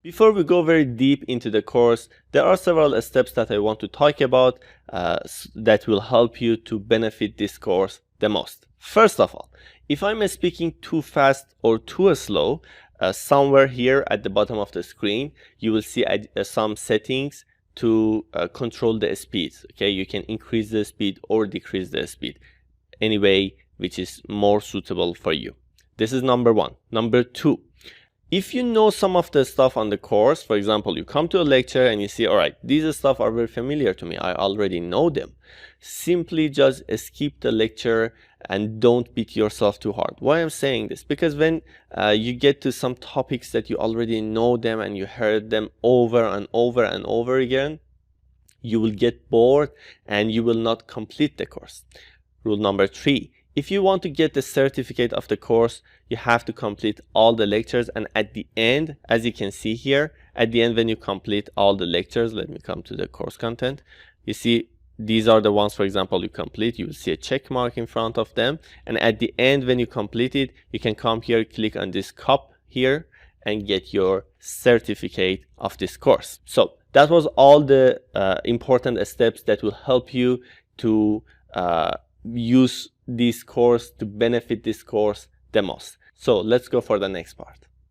Before we go very deep into the course, there are several steps that I want to talk about that will help you to benefit this course the most. First of all, if I'm speaking too fast or too slow, somewhere here at the bottom of the screen, you will see some settings to control the speeds. Okay, you can increase the speed or decrease the speed any way which is more suitable for you. This is number one. Number two, if you know some of the stuff on the course, for example, you come to a lecture and you see, all right, these stuff are very familiar to me, I already know them. Simply just skip the lecture and don't beat yourself too hard. Why I'm saying this? Because when you get to some topics that you already know them and you heard them over and over and over again, you will get bored and you will not complete the course. Rule number three, if you want to get the certificate of the course, you have to complete all the lectures, and at the end, as you can see here, at the end when you complete all the lectures, let me come to the course content, you see these are the ones, for example, you complete, you will see a check mark in front of them, and at the end when you complete it, you can come here, click on this cup here and get your certificate of this course. So that was all the important steps that will help you to use this course, to benefit this course the most. So let's go for the next part.